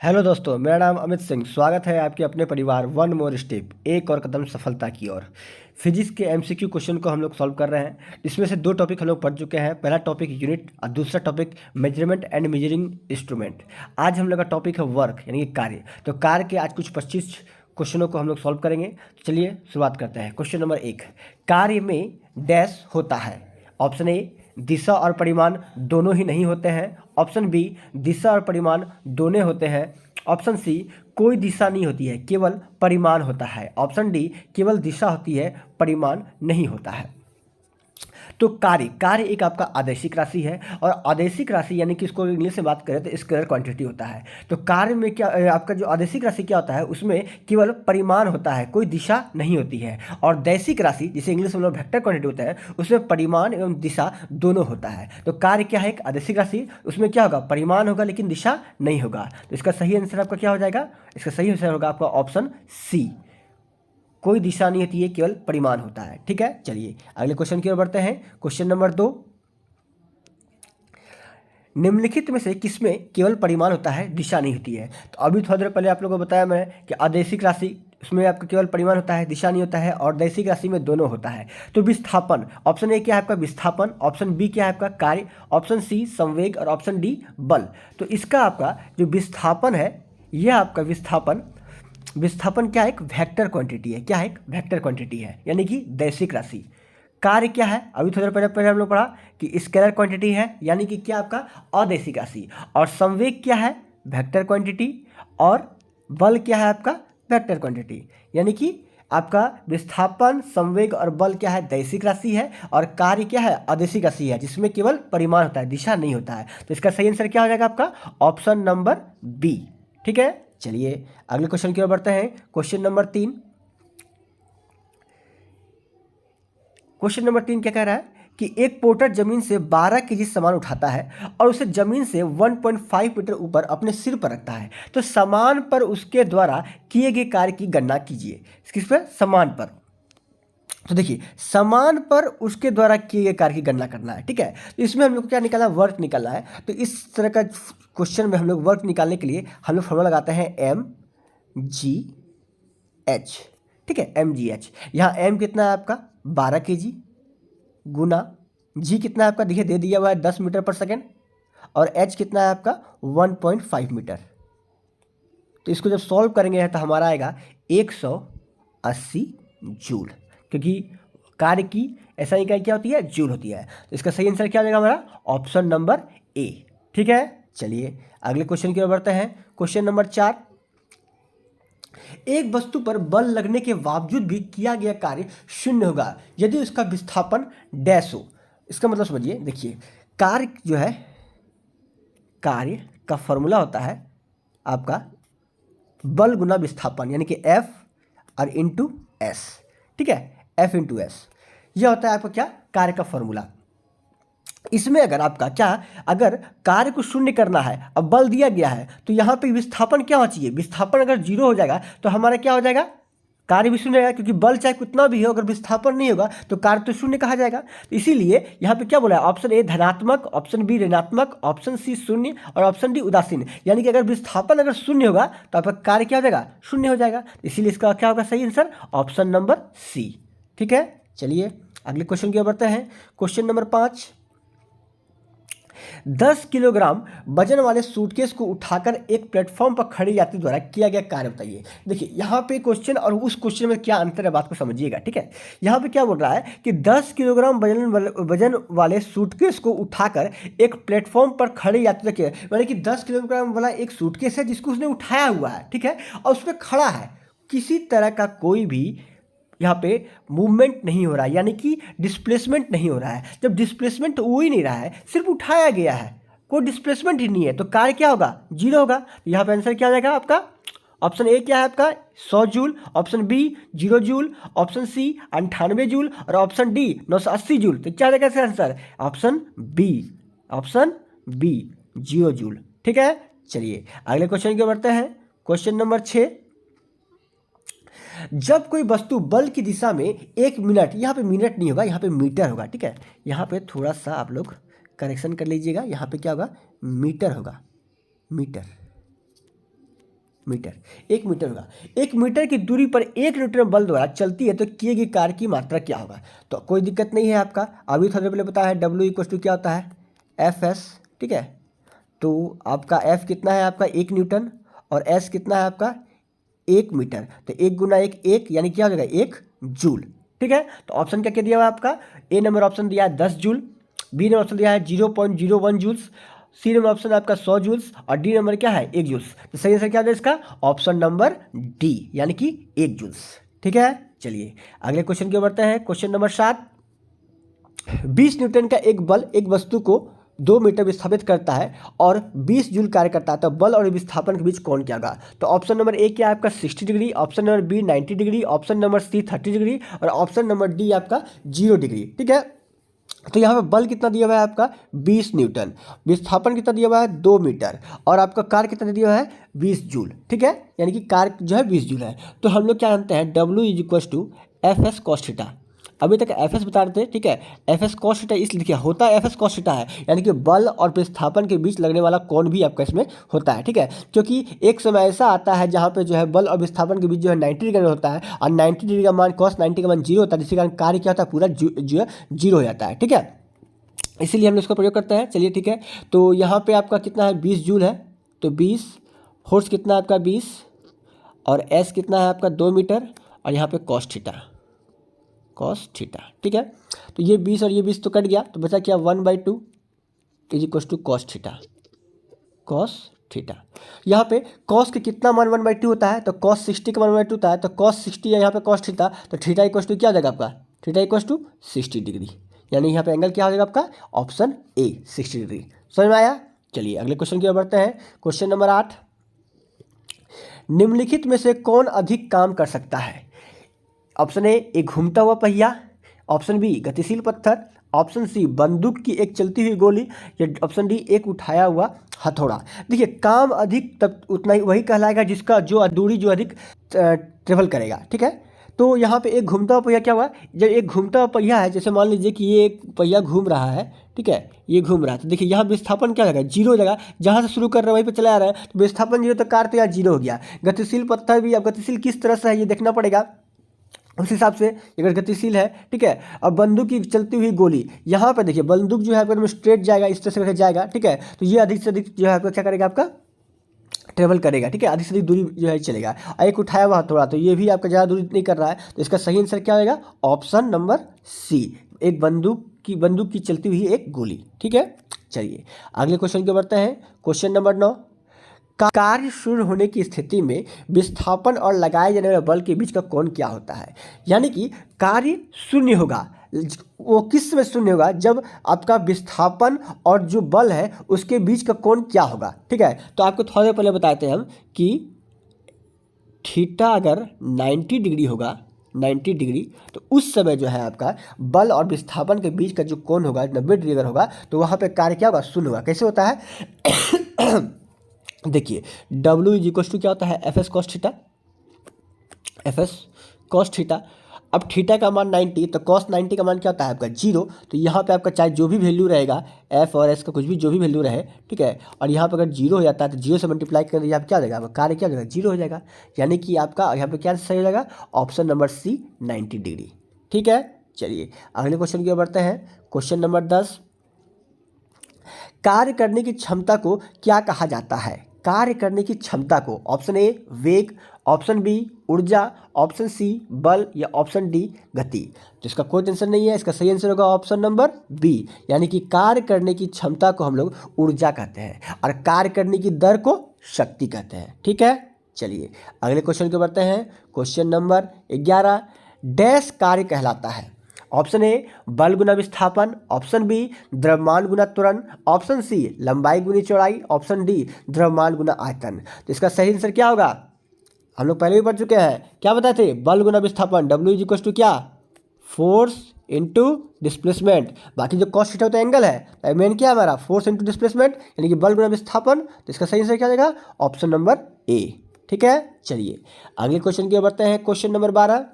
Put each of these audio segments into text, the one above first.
Hello दोस्तों, मेरा नाम अमित सिंह। स्वागत है आपके अपने परिवार वन मोर स्टेप, एक और कदम सफलता की ओर। फिजिक्स के एमसीक्यू क्वेश्चन को हम लोग सॉल्व कर रहे हैं। इसमें से दो टॉपिक हम लोग पढ़ चुके हैं। पहला टॉपिक यूनिट और दूसरा topic measurement and measuring instrument. आज हम लोग का टॉपिक है वर्क यानी कि कार्य। तो कार्य के आज कुछ 25 क्वेश्चनों को हम लोग सॉल्व करेंगे। तो चलिए शुरुआत करते हैं। क्वेश्चन नंबर 1, कार्य में डैश होता है। ऑप्शन ए, दिशा और परिमाण दोनों ही नहीं होते हैं। ऑप्शन बी, दिशा और परिमाण दोनों होते हैं। ऑप्शन सी, कोई दिशा नहीं होती है, केवल परिमाण होता है। ऑप्शन डी, केवल दिशा होती है, परिमाण नहीं होता है। तो कार्य कार्य एक आपका आदेशिक राशि है, और आदेशिक राशि यानी कि इसको इंग्लिश में बात करें तो स्केलर क्वांटिटी होता है। तो कार्य में क्या आपका जो आदेशिक राशि क्या होता है, उसमें केवल परिमाण होता है, कोई दिशा नहीं होती है। और दैशिक राशि जिसे इंग्लिश में लोग वेक्टर क्वांटिटी होता है, उसमें परिमाण एवं दिशा दोनों होता है। तो कार्य क्या है, एक आदेशिक राशि, उसमें क्या होगा, परिमाण होगा लेकिन दिशा नहीं होगा। तो इसका सही आंसर आपका क्या हो जाएगा, इसका सही आंसर होगा आपका ऑप्शन सी, कोई दिशा नहीं होती है, केवल परिमाण होता है। ठीक है, चलिए अगले क्वेश्चन की ओर बढ़ते हैं। क्वेश्चन नंबर 2, निम्नलिखित में से किसमें केवल परिमाण होता है, दिशा नहीं होती है। तो अभी थोड़ी देर पहले आप लोगों को बताया मैं कि आदेशिक राशि उसमें आपका केवल परिमाण होता है, दिशा नहीं होता है, और दैशिक राशि में दोनों होता है। तो विस्थापन, ऑप्शन ए क्या है आपका विस्थापन, ऑप्शन बी क्या है आपका कार्य, ऑप्शन सी संवेग, और ऑप्शन डी बल। तो इसका आपका जो विस्थापन है, यह आपका विस्थापन क्या है, एक वेक्टर क्वांटिटी है। क्या है, एक वेक्टर क्वांटिटी है, यानी कि दैशिक राशि। कार्य क्या है, अभी थोड़ी देर पहले हम लोग पढ़ा कि स्केलर क्वांटिटी है, यानी कि क्या आपका अदैशिक राशि। और संवेग क्या है, वेक्टर क्वांटिटी। और बल क्या है आपका, वेक्टर क्वांटिटी। यानी कि आपका विस्थापन, संवेग और बल क्या है, दैशिक राशि है। और कार्य क्या है, अदैशिक राशि है, जिसमें केवल परिमाण होता है, दिशा नहीं होता है। तो इसका सही आंसर क्या हो जाएगा आपका ऑप्शन नंबर बी। ठीक है, चलिए अगले क्वेश्चन की ओर बढ़ते हैं। क्वेश्चन नंबर 3, क्या कह रहा है कि एक पोर्टर जमीन से 12 केजी सामान उठाता है और उसे जमीन से 1.5 मीटर ऊपर अपने सिर पर रखता है। तो सामान पर उसके द्वारा किए गए कार्य की गणना कीजिए। किस पर, सामान पर। तो देखिए, सामान पर उसके द्वारा किए गए कार्य की गणना करना है। ठीक है, तो इसमें हम लोग को क्या निकालना है, वर्क निकालना है। तो इस तरह का क्वेश्चन में हम लोग वर्क निकालने के लिए हम लोग फॉर्मूला लगाते हैं mgh। ठीक है, mgh। यहाँ m कितना है आपका 12 केजी, गुना g कितना है आपका, देखिए दे दिया हुआ है 10 मीटर पर सेकेंड, और h कितना है आपका 1.5 मीटर। तो इसको जब सॉल्व करेंगे तो हमारा आएगा 180 जूल, क्योंकि कार्य की ऐसा इकाई क्या होती है, जूल होती है। तो इसका सही आंसर क्या हो जाएगा हमारा ऑप्शन नंबर ए। ठीक है, चलिए अगले क्वेश्चन की ओर बढ़ते हैं। क्वेश्चन नंबर 4, एक वस्तु पर बल लगने के बावजूद भी किया गया कार्य शून्य होगा यदि उसका विस्थापन डैश हो। इसका मतलब समझिए, देखिए कार्य जो है, कार्य का फॉर्मूला होता है आपका बल गुना विस्थापन, यानी कि F और इंटू एस। ठीक है, F इंटू एस, यह होता है आपका क्या, कार्य का फॉर्मूला। इसमें अगर आपका क्या, अगर कार्य को शून्य करना है, अब बल दिया गया है, तो यहाँ पे विस्थापन क्या होना चाहिए, विस्थापन अगर जीरो हो जाएगा तो हमारा क्या हो जाएगा, कार्य भी शून्य रहेगा, क्योंकि बल चाहे कितना भी हो, अगर विस्थापन नहीं होगा तो कार्य तो शून्य कहा जाएगा। तो इसीलिए यहाँ पे क्या बोला है, ऑप्शन ए धनात्मक, ऑप्शन बी ऋणात्मक, ऑप्शन सी शून्य, और ऑप्शन डी उदासीन। यानी कि अगर विस्थापन अगर शून्य होगा तो आपका कार्य क्या हो जाएगा, शून्य हो जाएगा। इसीलिए इसका क्या होगा सही आंसर ऑप्शन नंबर सी। ठीक है, चलिए अगले क्वेश्चन की ओर बढ़ते हैं। क्वेश्चन नंबर 5, 10 किलोग्राम वजन वाले सूटकेस को उठाकर एक प्लेटफॉर्म पर खड़े यात्री द्वारा किया गया कार्य बताइए। देखिए यहाँ पे क्वेश्चन और उस क्वेश्चन में क्या अंतर है, बात को समझिएगा। ठीक है, यहाँ पे क्या बोल रहा है कि 10 किलोग्राम वजन वाले सूटकेस को उठाकर एक प्लेटफॉर्म पर खड़े यात्री के, यानी कि 10 किलोग्राम वाला एक सूटकेस है जिसको उसने उठाया हुआ है। ठीक है, और उस पर खड़ा है, किसी तरह का कोई भी यहाँ पे मूवमेंट नहीं हो रहा है, यानी कि डिस्प्लेसमेंट नहीं हो रहा है। जब डिस्प्लेसमेंट हो ही नहीं रहा है, सिर्फ उठाया गया है, कोई डिस्प्लेसमेंट ही नहीं है, तो कार्य क्या होगा, जीरो होगा। तो यहाँ पे आंसर क्या आ जाएगा आपका, ऑप्शन ए क्या है आपका 100 joule, option B 0 joule, option C 98 joule, और ऑप्शन डी 980 जूल। तो क्या आ जाएगा इसका आंसर ऑप्शन बी, 0 जूल। ठीक है, चलिए अगले क्वेश्चन की ओर बढ़ते हैं। क्वेश्चन नंबर 6, जब कोई वस्तु बल की दिशा में 1 मिनट, यहाँ पे मिनट नहीं होगा, यहाँ पे मीटर होगा। ठीक है, यहाँ पे थोड़ा सा आप लोग करेक्शन कर लीजिएगा, यहाँ पे क्या होगा, मीटर होगा, मीटर। मीटर, 1 मीटर होगा। 1 मीटर की दूरी पर 1 न्यूटन बल द्वारा चलती है तो किए गई कार्य की मात्रा क्या होगा? तो कोई दिक्कत नहीं है आपका, अभी थोड़ी देर पहले बताया है W इक्वल टू क्या होता है, Fs, ठीक है। तो आपका F कितना है आपका 1 न्यूटन और S कितना है आपका 1 मीटर, तो 1 × 1 यानी क्या हो जाएगा 1 जूल, ठीक है। तो ऑप्शन क्या क्या दिया हुआ है आपका, ए नंबर ऑप्शन दिया है 10 जूल, बी नंबर ऑप्शन दिया है 0.01 जूल्स, सी नंबर ऑप्शन आपका 100 जूल्स और डी नंबर क्या है 1 जूल्स। तो सही आंसर क्या है इसका, ऑप्शन नंबर डी यानी कि 1 जूल्स, ठीक है। चलिए अगले क्वेश्चन की ओर बढ़ते हैं। क्वेश्चन नंबर 7, 20 न्यूटन का एक बल एक वस्तु को 2 मीटर विस्थापित करता है और 20 जूल कार्य करता है, तो बल और विस्थापन के बीच कौन क्या होगा? तो ऑप्शन नंबर ए क्या है आपका 60 degree, option number B 90 degree, option number C 30 degree और ऑप्शन नंबर डी आपका 0 डिग्री, ठीक है। तो यहाँ पे बल कितना दिया हुआ है आपका 20 न्यूटन, विस्थापन कितना दिया हुआ है 2 मीटर और आपका कार्य कितना दिया हुआ है 20 जूल, ठीक है, यानी कि कार्य जो है 20 जूल है। तो हम लोग क्या जानते हैं W is equal to F S cos theta, अभी तक एफ एस बता रहे थे, ठीक है। एफ एस कॉस थीटा इसलिए लिखा होता है एफ एस कॉस थीटा है, यानी कि बल और विस्थापन के बीच लगने वाला कोण भी आपका इसमें होता है, ठीक है। क्योंकि एक समय ऐसा आता है जहाँ पे जो है बल और विस्थापन के बीच जो है 90 डिग्री होता है और 90 डिग्री का मान कॉस 90 का मान 0 होता है, जिसके कारण कार्य क्या होता है पूरा जो है 0 हो जाता है, ठीक है। इसीलिए हम इसका प्रयोग करते हैं। चलिए ठीक है, तो यहाँ पे आपका कितना है 20 जूल है, तो 20 फोर्स कितना है आपका 20 और एस कितना है आपका 2 मीटर और यहाँ पे कॉस थीटा, ठीक है। तो ये 20 और ये 20 तो कट गया, तो बचा क्या 1/2 is equal to cos theta. यहाँ पे कॉस के कितना मान 1/2 होता है, तो कॉस 60 का मान 1/2 होता है, तो कॉस 60 है यहाँ पे कॉस थीटा, तो थीटा इक्वल टू क्या हो जाएगा आपका, थीटा इक्वल टू 60 डिग्री, यानी यहाँ पे एंगल क्या हो जाएगा आपका ऑप्शन ए 60 डिग्री। समझ में आया? चलिए अगले क्वेश्चन की ओर बढ़ते हैं। क्वेश्चन नंबर 8, निम्नलिखित में से कौन अधिक काम कर सकता है? ऑप्शन ए एक घूमता हुआ पहिया, ऑप्शन बी गतिशील पत्थर, ऑप्शन सी बंदूक की एक चलती हुई गोली या ऑप्शन डी एक उठाया हुआ हथौड़ा। देखिए काम अधिक तब उतना ही वही कहलाएगा जिसका जो दूरी जो अधिक ट्रेवल करेगा, ठीक है। तो यहाँ पे एक घूमता हुआ पहिया क्या हुआ, जब एक घूमता हुआ पहिया है, जैसे मान लीजिए कि ये एक पहिया घूम रहा है, ठीक है, ये घूम रहा है, तो देखिए यहाँ विस्थापन क्या लगा 0 हो जाएगा, जहाँ से शुरू कर रहे हैं वहीं पे चला आ रहा है, तो विस्थापन 0 तो कार्य तो यहाँ 0 हो गया। गतिशील पत्थर भी, अब गतिशील किस तरह से है ये देखना पड़ेगा, उस हिसाब से अगर गतिशील है, ठीक है। अब बंदूक की चलती हुई गोली, यहाँ पे देखिए बंदूक जो है आपका स्ट्रेट जाएगा, इस तरह से जाएगा, ठीक है, तो ये अधिक से अधिक जो है आपका क्या करेगा आपका ट्रेवल करेगा, ठीक है, अधिक से अधिक दूरी जो है चलेगा। और एक उठाया हुआ हथौड़ा, तो ये भी आपका ज़्यादा दूरी नहीं कर रहा है, तो इसका सही आंसर क्या होगा ऑप्शन नंबर सी, एक बंदूक की चलती हुई एक गोली, ठीक है। चलिए अगले क्वेश्चन की बढ़ते हैं। क्वेश्चन नंबर 9, कार्य शून्य होने की स्थिति में विस्थापन और लगाए जाने वाले बल के बीच का कोण क्या होता है? यानी कि कार्य शून्य होगा, वो किस समय शून्य होगा, जब आपका विस्थापन और जो बल है उसके बीच का कोण क्या होगा, ठीक है। तो आपको थोड़ा देर पहले बताते हैं हम कि थीटा अगर 90 डिग्री होगा, 90 डिग्री, तो उस समय जो है आपका बल और विस्थापन के बीच का जो कोण होगा 90 डिग्री अगर होगा, तो वहाँ पे कार्य क्या होगा शून्य होगा। कैसे होता है देखिए W इज इक्वल टू क्या होता है एफ एस कॉस थीटा। अब थीटा का मान 90, तो कॉस 90 का मान क्या होता है आपका 0, तो यहाँ पे आपका चाहे जो भी वैल्यू रहेगा एफ और एस का कुछ भी जो भी वैल्यू रहे, ठीक है, और यहाँ पे अगर 0 हो जाता है तो 0 से मल्टीप्लाई कर दीजिए, आप क्या हो जाएगा आपका कार्य क्या हो जाएगा 0 हो जाएगा, यानी कि आपका यहाँ पे क्या सही हो जाएगा ऑप्शन नंबर सी 90 डिग्री, ठीक है। चलिए अगले क्वेश्चन की ओर बढ़ते हैं। क्वेश्चन नंबर 10, कार्य करने की क्षमता को क्या कहा जाता है? कार्य करने की क्षमता को ऑप्शन ए वेग, ऑप्शन बी ऊर्जा, ऑप्शन सी बल या ऑप्शन डी गति। तो इसका कोई टेंशन नहीं है, इसका सही आंसर होगा ऑप्शन नंबर बी, यानी कि कार्य करने की क्षमता को हम लोग ऊर्जा कहते हैं और कार्य करने की दर को शक्ति कहते हैं, ठीक है। चलिए अगले क्वेश्चन को बढ़ते हैं। क्वेश्चन नंबर 11, डैश कार्य कहलाता है? ऑप्शन ए बल गुना विस्थापन, ऑप्शन बी द्रव्यमान गुना त्वरण, ऑप्शन सी लंबाई गुनी चौड़ाई, ऑप्शन डी द्रव्यमान गुना आयतन। तो इसका सही आंसर क्या होगा, हम लोग पहले भी पढ़ चुके हैं, क्या बताए थे बल गुना विस्थापन W इज इक्वल टू क्या फोर्स इंटू डिस्प्लेसमेंट, बाकी जो कॉस थीटा होता है एंगल है, मेन क्या है हमारा फोर्स इंटू डिस्प्लेसमेंट, यानी कि बल गुना विस्थापन। तो इसका सही आंसर क्या जाएगा ऑप्शन नंबर ए, ठीक है। चलिए अगले क्वेश्चन की ओर बढ़ते हैं। क्वेश्चन नंबर 12,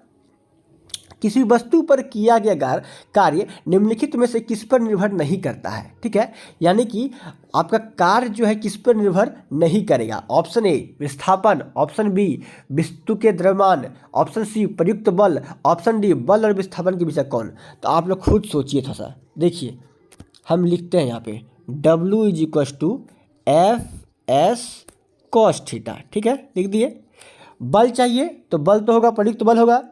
किसी वस्तु पर किया गया कार्य निम्नलिखित में से किस पर निर्भर नहीं करता है। ठीक है, यानी कि आपका कार्य जो है किस पर निर्भर नहीं करेगा। ऑप्शन ए विस्थापन, ऑप्शन बी वस्तु के द्रव्यमान, ऑप्शन सी प्रयुक्त बल, ऑप्शन डी बल और विस्थापन के बीच कौन। तो आप लोग खुद सोचिए थोड़ा सा। देखिए हम लिखते हैं यहाँ पे W is equal to F S cos theta. ठीक है, लिख दिए। बल चाहिए तो बल तो होगा, प्रयुक्त बल होगा।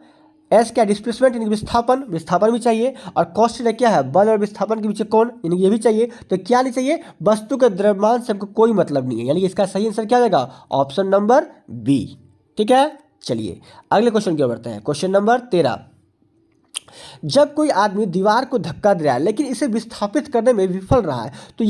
एस क्या डिस्प्लेसमेंट यानी विस्थापन, विस्थापन भी चाहिए। और कॉस थीटा क्या है, बल और विस्थापन के बीच कौन, यानी ये भी चाहिए। तो क्या नहीं चाहिए, वस्तु के द्रव्यमान से हमको कोई मतलब नहीं है, यानी कि इसका सही आंसर क्या रहेगा, ऑप्शन नंबर बी। ठीक है, चलिए अगले क्वेश्चन की ओर बढ़ते हैं। क्वेश्चन नंबर 13, जब कोई आदमी दीवार को धक्का दे रहा है लेकिन इसे विस्थापित करने में विफल रहा है तो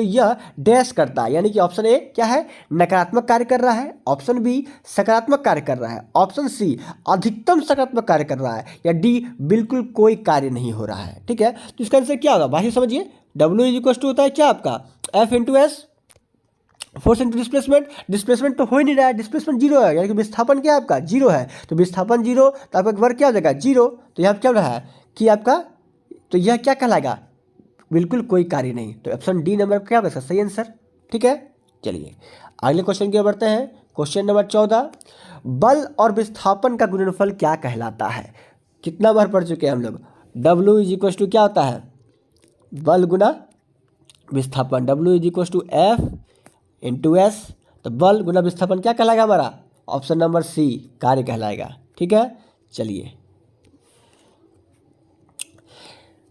यह डैश करता है, यानी कि ऑप्शन ए क्या है, नकारात्मक कार्य कर रहा है, ऑप्शन बी सकारात्मक कार्य कर रहा है, ऑप्शन सी अधिकतम सकारात्मक कार्य कर रहा है, या डी बिल्कुल कोई कार्य नहीं हो रहा है। ठीक है, तो इसका आंसर क्या होगा, भाई समझिए। W इज इक्वल टू होता है क्या आपका F into S, force into displacement. Displacement तो हो ही नहीं रहा है, डिस्प्लेसमेंट जीरो है, यानी कि विस्थापन क्या है आपका जीरो है। तो विस्थापन जीरो तो आपका वर्क क्या हो जाएगा, जीरो। तो यहाँ क्या हो रहा है कि आपका, तो यह क्या कहलाएगा, बिल्कुल कोई कार्य नहीं। तो ऑप्शन डी नंबर क्या होगा इसका सही आंसर। ठीक है, चलिए अगले क्वेश्चन की ओर बढ़ते हैं। क्वेश्चन नंबर 14, बल और विस्थापन का गुणनफल क्या कहलाता है। कितना बार पढ़ चुके हैं हम लोग। W इज इक्वल टू क्या होता है, बल गुना विस्थापन। W is equal to F into S. तो बल गुना विस्थापन क्या कहलाएगा हमारा, ऑप्शन नंबर सी कार्य कहलाएगा। ठीक है, चलिए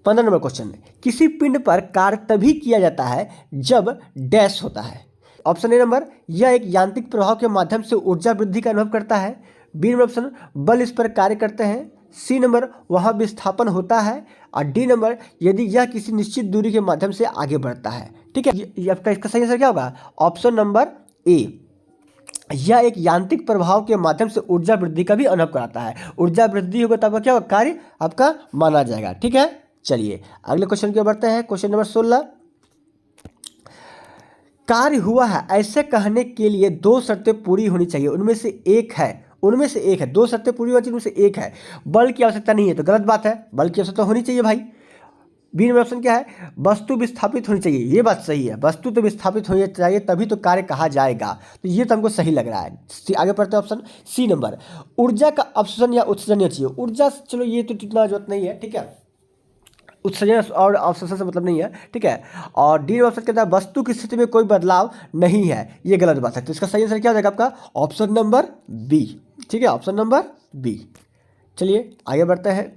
15 नंबर क्वेश्चन, किसी पिंड पर कार्य तभी किया जाता है जब डैश होता है। ऑप्शन ए नंबर, यह एक यांत्रिक प्रभाव के माध्यम से ऊर्जा वृद्धि का अनुभव करता है। बी नंबर ऑप्शन, बल इस पर कार्य करते हैं। सी नंबर, वहाँ विस्थापन होता है। और डी नंबर, यदि यह किसी निश्चित दूरी के माध्यम से आगे बढ़ता है। ठीक है, ये आपका इसका सही आंसर क्या होगा, ऑप्शन नंबर ए, यह एक यांत्रिक प्रभाव के माध्यम से ऊर्जा वृद्धि का भी अनुभव कराता है। ऊर्जा वृद्धि होगा तब क्या होगा, कार्य आपका माना जाएगा। ठीक है, चलिए अगले क्वेश्चन की ओर बढ़ते हैं। क्वेश्चन नंबर 16, कार्य हुआ है ऐसे कहने के लिए दो शर्तें पूरी होनी चाहिए, उनमें से एक है, दो शर्तें पूरी होनी चाहिए, उनमें से एक है बल की आवश्यकता नहीं है, तो गलत बात है, बल की आवश्यकता होनी चाहिए भाई। बी नंबर ऑप्शन क्या है, वस्तु विस्थापित होनी चाहिए, ये बात सही है, वस्तु तो विस्थापित होनी चाहिए तभी तो कार्य कहा जाएगा, तो ये तो हमको सही लग रहा है। आगे पढ़ते हैं ऑप्शन सी नंबर, ऊर्जा का अवशोषण या उत्सर्जन चाहिए। ऊर्जा चलो ये तो इतना जरूरत नहीं है। ठीक है, उत्सर्जन और अवशोषण से मतलब नहीं है। ठीक है, और डी ऑप्शन कहता है वस्तु की स्थिति में कोई बदलाव नहीं है, ये गलत बात है। तो इसका सही आंसर क्या हो जाएगा आपका, ऑप्शन नंबर बी। ठीक है, ऑप्शन नंबर बी। चलिए आगे बढ़ते हैं।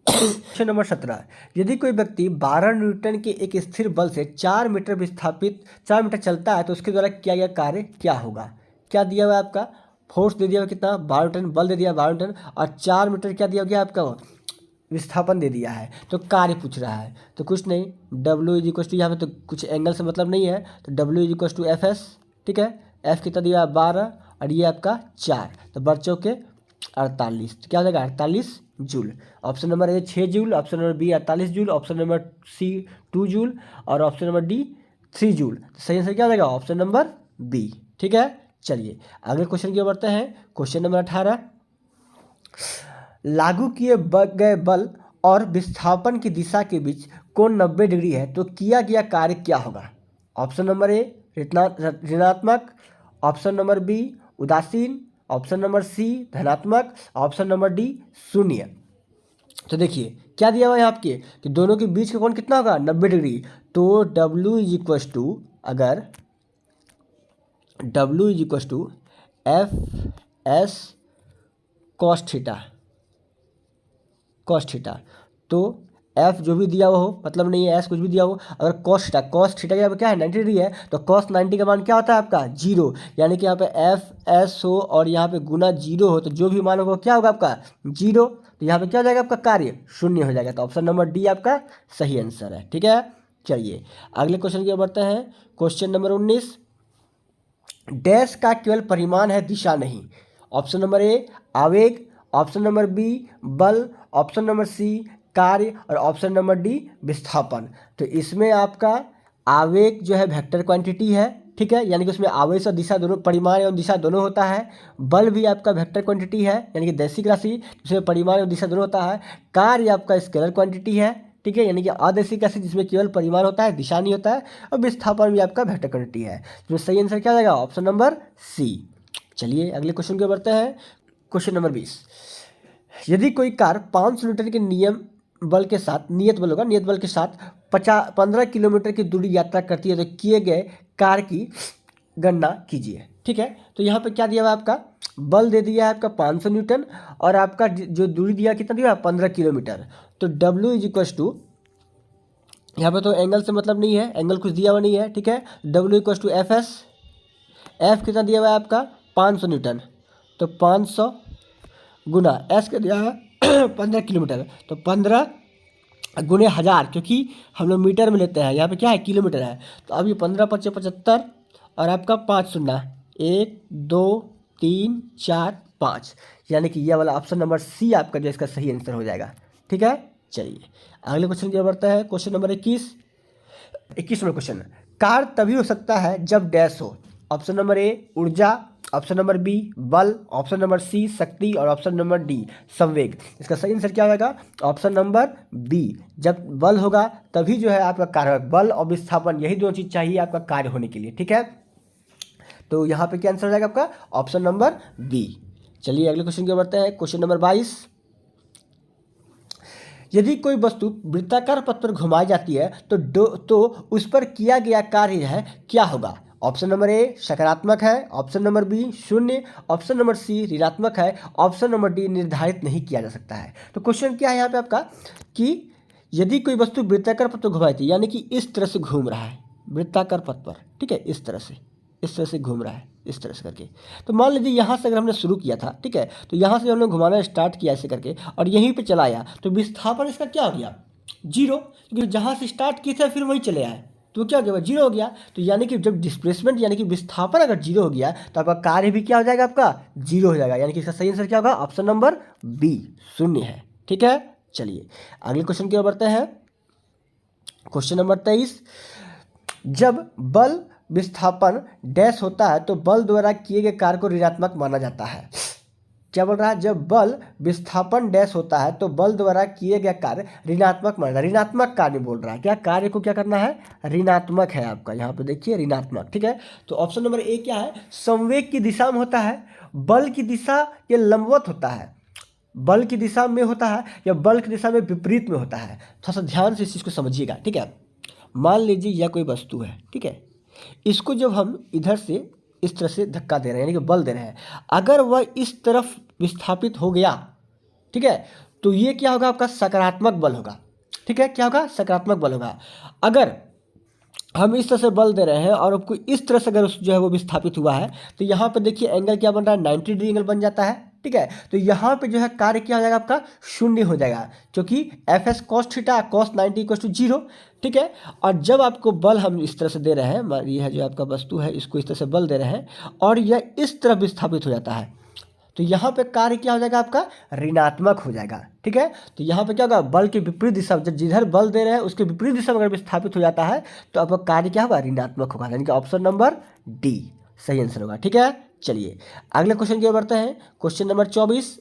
क्वेश्चन नंबर 17, यदि कोई व्यक्ति 12 न्यूटन के एक स्थिर बल से 4 मीटर चलता है तो उसके द्वारा किया गया कार्य क्या होगा। क्या दिया हुआ है आपका, फोर्स दे दिया हुआ कितना, 12 न्यूटन, बल दे दिया 12 न्यूटन, और 4 मीटर क्या दिया गया आपका, विस्थापन दे दिया है। तो कार्य पूछ रहा है, तो कुछ नहीं, W इज इक्वल टू, यहाँ पे तो कुछ एंगल से मतलब नहीं है, तो W is equal to F S. ठीक है, एफ कितना दिया 12 और ये आपका 4, तो बच्चों के 48, तो क्या हो जाएगा 48 joule. Option number A 6 joule, option number B 48 joule, option number C 2 joule और ऑप्शन नंबर डी 3 जूल। तो सही आंसर क्या हो जाएगा, ऑप्शन नंबर बी। ठीक है, चलिए अगले क्वेश्चन की ओर बढ़ते हैं। क्वेश्चन नंबर 18, लागू किए गए बल और विस्थापन की दिशा के बीच कोण 90 डिग्री है तो किया गया कार्य क्या होगा। ऑप्शन नंबर ए ऋणात्मक, ऑप्शन नंबर बी उदासीन, ऑप्शन नंबर सी धनात्मक, ऑप्शन नंबर डी शून्य। तो देखिए क्या दिया हुआ है आपके कि दोनों के बीच का कोण कितना होगा 90 डिग्री। तो W इज इक्वल टू, अगर W is equal to F S cos theta, तो एफ जो भी दिया हुआ हो मतलब नहीं है, एस कुछ भी दिया हो, अगर कॉस थीटा यहाँ पे क्या है 90 डिग्री है, तो कॉस 90 का मान क्या होता है आपका 0, यानी कि यहाँ पे एफ एस हो और यहाँ पे गुना 0 हो, तो जो भी मान होगा क्या होगा आपका 0, तो यहाँ पे क्या हो जाएगा आपका कार्य शून्य हो जाएगा। तो ऑप्शन नंबर डी आपका सही आंसर है। ठीक है, चलिए अगले क्वेश्चन की ओर बढ़ते हैं। क्वेश्चन नंबर 19, डैश का केवल परिमाण है, दिशा नहीं। ऑप्शन नंबर ए आवेग, ऑप्शन नंबर बी बल, ऑप्शन नंबर सी कार्य और ऑप्शन नंबर डी विस्थापन। तो इसमें आपका आवेग जो है वेक्टर क्वांटिटी है, ठीक है, यानी कि उसमें आवेश और दिशा दोनों, परिमाण एवं दिशा दोनों होता है। बल भी आपका वेक्टर क्वांटिटी है, यानी कि दैशिक राशि, जिसमें परिमाण एवं दिशा दोनों होता है। कार्य आपका स्केलर क्वांटिटी है, ठीक है, यानी कि अदैशिक राशि जिसमें केवल परिमाण होता है, दिशा नहीं होता है। और विस्थापन भी आपका वेक्टर क्वांटिटी है। इसमें सही आंसर क्या जाएगा? Option number C. चलिए अगले क्वेश्चन की ओर बढ़ते हैं। Question number 20। यदि कोई कार 500 न्यूटन के नियत बल के साथ 15 किलोमीटर की दूरी यात्रा करती है तो किए गए कार की गणना कीजिए, ठीक है। तो यहाँ पे क्या दिया हुआ है आपका? बल दे दिया है आपका 500 न्यूटन, और आपका जो दूरी दिया कितना दिया? 15 किलोमीटर। तो W इज इक्वल टू, यहाँ पे तो एंगल से मतलब नहीं है, एंगल कुछ दिया हुआ नहीं है, ठीक है। W equal to FS, F कितना दिया हुआ है आपका? 500 न्यूटन। तो 500 गुना S का दिया है 15 किलोमीटर, तो 15 गुने 1000, क्योंकि हम लोग मीटर में लेते हैं, यहाँ पे क्या है? किलोमीटर है। तो अब ये 15 पच्चे 75, और आपका 5 शून्य, 1 2 3 4 5, यानी कि ये वाला ऑप्शन नंबर सी आपका जो इसका सही आंसर हो जाएगा, ठीक है। चलिए अगले क्वेश्चन की ओर बढ़ते हैं। Question number 21 number question. Car तभी हो सकता है जब डैश हो। ऑप्शन नंबर ए ऊर्जा, ऑप्शन नंबर बी बल, ऑप्शन नंबर सी शक्ति, और ऑप्शन नंबर डी संवेग। इसका सही आंसर क्या होगा? Option number B. जब बल होगा तभी जो है आपका कार्य होगा। बल और विस्थापन, यही दो चीज चाहिए आपका कार्य होने के लिए, ठीक है। तो यहाँ पे क्या आंसर हो जाएगा आपका? Option number B. चलिए अगले क्वेश्चन की ओर बढ़ते हैं। Question number 22। यदि कोई वस्तु वृत्ताकार पथ पर घुमाई जाती है तो उस पर किया गया कार्य है क्या होगा? ऑप्शन नंबर ए सकारात्मक है, ऑप्शन नंबर बी शून्य, ऑप्शन नंबर सी ऋणात्मक है, ऑप्शन नंबर डी निर्धारित नहीं किया जा सकता है। तो क्वेश्चन क्या है यहाँ पे आपका कि यदि कोई वस्तु वृत्ताकार पथ पर घुमाई थी, यानी कि इस तरह से घूम रहा है वृत्ताकार पथ पर, ठीक है, इस तरह से घूम रहा है, इस तरह से करके। तो मान लीजिए यहाँ से अगर हमने शुरू किया था, ठीक है, तो यहाँ से हमने घुमाना स्टार्ट किया ऐसे करके, और यहीं पे चला आया, तो विस्थापन इसका क्या हो गया? 0, क्योंकि जहाँ से स्टार्ट किए थे फिर वहीं चले आए, तो क्या हो गया? 0 हो गया। तो यानी कि जब डिस्प्लेसमेंट यानी कि विस्थापन अगर 0 हो गया तो आपका कार्य भी क्या हो जाएगा? आपका 0 हो जाएगा, यानी कि इसका सही आंसर क्या होगा? ऑप्शन नंबर बी शून्य है, ठीक है। चलिए अगले क्वेश्चन की ओर बढ़ते हैं। Question number 23। जब बल विस्थापन डैश होता है तो बल द्वारा किए गए कार्य को ऋणात्मक माना जाता है। क्या बोल रहा है? जब बल विस्थापन डैश होता है तो बल द्वारा किए गए कार्य ऋणात्मक माना, ऋणात्मक कार्य बोल रहा है। क्या कार्य को क्या करना है? ऋणात्मक है आपका, यहाँ पे देखिए ऋणात्मक, ठीक है। तो ऑप्शन नंबर ए क्या है? संवेग की दिशा में होता है, बल की दिशा के लंबवत होता है, बल की दिशा में होता है, या बल की दिशा में विपरीत में होता है। थोड़ा सा ध्यान से इस चीज़ को समझिएगा, ठीक है। मान लीजिए यह कोई वस्तु है, ठीक है, इसको जब हम इधर से इस तरह से धक्का दे रहे हैं, यानी कि बल दे रहे हैं, अगर वह इस तरफ विस्थापित हो गया, ठीक है, तो ये क्या होगा? आपका सकारात्मक बल होगा, ठीक है। क्या होगा? सकारात्मक बल होगा। अगर हम इस तरह से बल दे रहे हैं और आपको इस तरह से अगर जो है वो विस्थापित हुआ है, तो यहाँ पे देखिए एंगल क्या बन रहा है? 90 डिग्री एंगल बन जाता है, ठीक है। तो यहाँ पे जो है कार्य क्या हो जाएगा? आपका शून्य हो जाएगा, क्योंकि F S cos theta cos 90 equal to 0, ठीक है। और जब आपको बल हम इस तरह से दे रहे हैं, ये है जो आपका वस्तु है, इसको इस तरह से बल दे रहे हैं और यह इस तरफ विस्थापित हो जाता है, तो यहाँ पे कार्य क्या हो जाएगा? आपका ऋणात्मक हो जाएगा, ठीक है। तो यहाँ पे क्या होगा? बल के विपरीत दिशा, जब जिधर बल दे रहे हैं उसके विपरीत दिशा में अगर विस्थापित हो जाता है तो आपका कार्य क्या होगा? ऋणात्मक होगा, यानी कि ऑप्शन नंबर डी सही आंसर होगा, ठीक है। चलिए अगले क्वेश्चन की ओर बढ़ते हैं। Question number 24।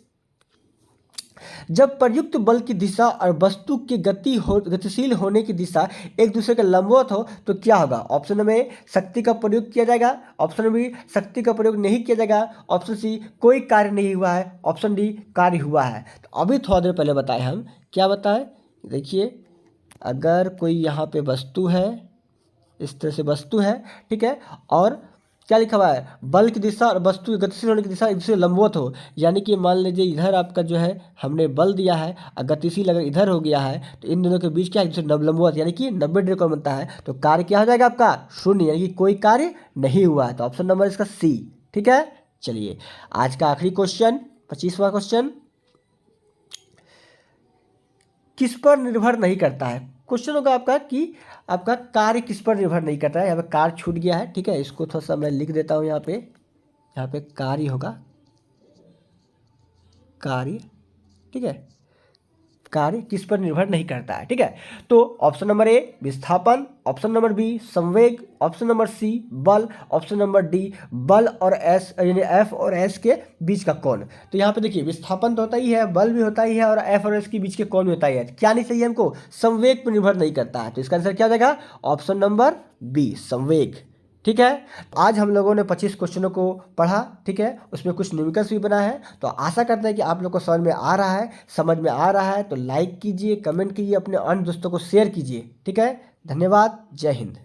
जब प्रयुक्त बल की दिशा और वस्तु के गतिशील होने की दिशा एक दूसरे के लंबवत हो तो क्या होगा? ऑप्शन नंबर ए शक्ति का प्रयोग किया जाएगा, ऑप्शन नंबर बी शक्ति का प्रयोग नहीं किया जाएगा, ऑप्शन सी कोई कार्य नहीं हुआ है, ऑप्शन डी कार्य हुआ है। तो अभी थोड़ा देर पहले बताए हम, क्या बताएं? देखिए अगर कोई यहाँ पे वस्तु है, इस तरह से वस्तु है, ठीक है, और क्या लिखा हुआ है? बल की दिशा और वस्तु की गतिशील होने की दिशा एक दूसरे लंबवत हो, यानी कि मान लीजिए इधर आपका जो है हमने बल दिया है और गतिशील अगर इधर हो गया है तो इन दोनों के बीच क्या है? एक दूसरे लंबवत, यानी कि 90 डिग्री कोण बनता है, तो कार्य क्या हो जाएगा? आपका शून्य, यानी कि कोई कार्य नहीं हुआ है। तो ऑप्शन नंबर इसका सी, ठीक है। चलिए आज का आखिरी क्वेश्चन, 25वां क्वेश्चन, किस पर निर्भर नहीं करता है? क्वेश्चन होगा आपका कि आपका कार्य किस पर निर्भर नहीं करता है। यहाँ पे कार्य छूट गया है, ठीक है, इसको थोड़ा सा मैं लिख देता हूँ। यहाँ पे कार्य होगा, कार्य, ठीक है, कार्य किस पर निर्भर नहीं करता है। ठीक है, तो ऑप्शन नंबर ए विस्थापन, ऑप्शन नंबर बी संवेग, ऑप्शन नंबर सी बल, ऑप्शन नंबर डी बल और एस यानी एफ और एस के बीच का कोण। तो यहाँ पे देखिए विस्थापन तो होता ही है, बल भी होता ही है और एफ और एस के बीच के कोण भी होता ही है। क्या नहीं चाहिए हमको, संवेग पर निर्भर नहीं करता है। तो इसका आंसर क्या हो जाएगा, ऑप्शन नंबर बी संवेग। ठीक है, आज हम लोगों ने 25 क्वेश्चनों को पढ़ा। ठीक है, उसमें कुछ न्यूमेरिकल्स भी बना है। तो आशा करते हैं कि आप लोग को समझ में आ रहा है। समझ में आ रहा है तो लाइक कीजिए, कमेंट कीजिए, अपने अन्य दोस्तों को शेयर कीजिए। ठीक है, धन्यवाद, जय हिंद।